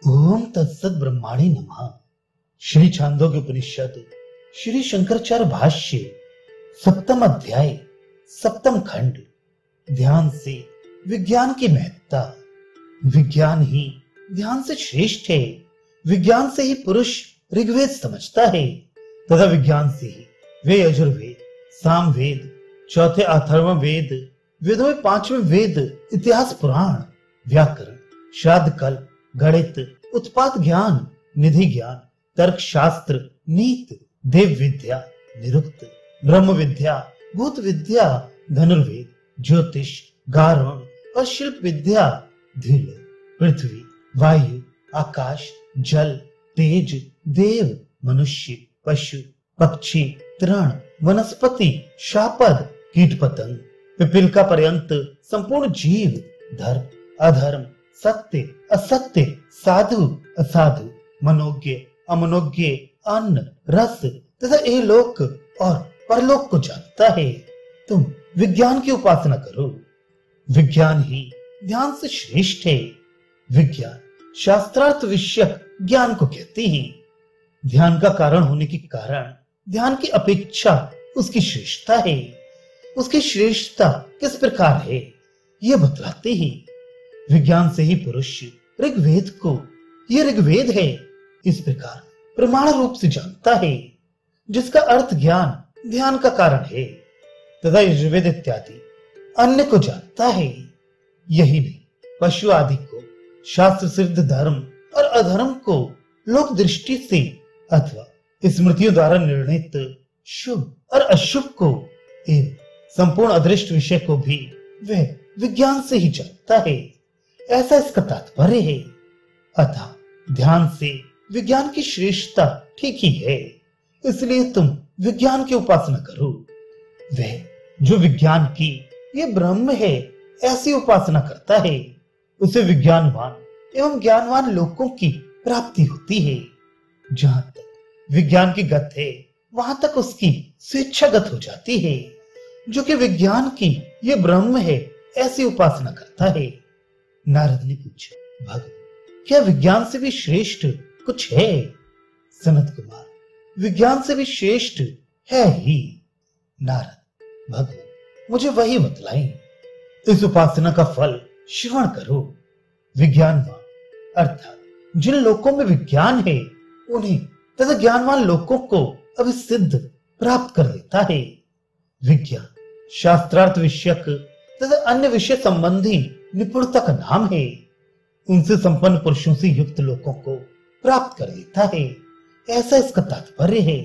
ओम तत्सत ब्रह्माणि नमः। श्री छांदोग्य उपनिषद श्री शंकराचार्य भाष्य सप्तम अध्याय सप्तम खंड। ध्यान से विज्ञान की महत्ता। विज्ञान ही ध्यान से श्रेष्ठ है। विज्ञान से ही पुरुष ऋग्वेद समझता है तथा विज्ञान से ही वे यजुर्वेद, सामवेद, चौथे अथर्वण वेद, वेदों में पांचवें वेद, इतिहास, पुराण, व्याकरण, श्राद्ध कल्प, गणित, उत्पाद ज्ञान, निधि ज्ञान, तर्क शास्त्र, नीत, देव विद्या, निरुक्त, ब्रह्म विद्या, भूत विद्या, धनुर्वेद, ज्योतिष, गारण और शिल्प विद्या, धिल, पृथ्वी, वायु, आकाश, जल, तेज, देव, मनुष्य, पशु, पक्षी, तृण, वनस्पति, शापद, कीट पतंग, पिपीलिका पर्यंत संपूर्ण जीव, धर्म, अधर्म, सत्य, असत्य, साधु, असाधु, मनोज्ञ, अमनोज्ञ, अन्न, रस तथा एलोक और परलोक को जानता है। तुम विज्ञान की उपासना करो। विज्ञान ही ध्यान से श्रेष्ठ है। विज्ञान शास्त्रार्थ विषयक ज्ञान को कहते हैं। ध्यान का कारण होने के कारण ध्यान की अपेक्षा उसकी श्रेष्ठता है। उसकी श्रेष्ठता किस प्रकार है यह बतलाते ही विज्ञान से ही पुरुष ऋग्वेद को, यह ऋग्वेद है, इस प्रकार प्रमाण रूप से जानता है, जिसका अर्थ ज्ञान ध्यान का कारण है तथा यजुर्वेद इत्यादि अन्य को जानता है। यही नहीं, पशु आदि को, शास्त्र सिद्ध धर्म और अधर्म को लोक दृष्टि से अथवा स्मृतियों द्वारा निर्णित शुभ और अशुभ को एवं संपूर्ण अदृष्ट विषय को भी वह विज्ञान से ही जानता है, ऐसा इसका तात्पर्य है। अतः ध्यान से विज्ञान की श्रेष्ठता ठीक ही है, इसलिए तुम विज्ञान की उपासना करो। वह जो विज्ञान की ये ब्रह्म है ऐसी उपासना करता है, उसे विज्ञानवान एवं ज्ञानवान लोगों की प्राप्ति होती है। जहां तक विज्ञान की गत है वहां तक उसकी स्वेच्छागत हो जाती है। जो कि विज्ञान की ये ब्रह्म है ऐसी उपासना करता है। नारद ने पूछा, भगवान क्या विज्ञान से भी श्रेष्ठ कुछ है? सनत कुमार, विज्ञान से भी श्रेष्ठ है ही। नारद, भगवान मुझे वही बतलाएं। इस उपासना का फल श्रवण करो। विज्ञानवान अर्थात जिन लोगों में विज्ञान है उन्हें तथा ज्ञानवान लोगों को अभिसिद्ध प्राप्त कर लेता है। विज्ञान शास्त्रार्थ विषयक तथा अन्य विषय संबंधी निपुणता का नाम है। उनसे संपन्न पुरुषों से युक्त लोगों को प्राप्त कर लेता है, ऐसा इसका तात्पर्य है।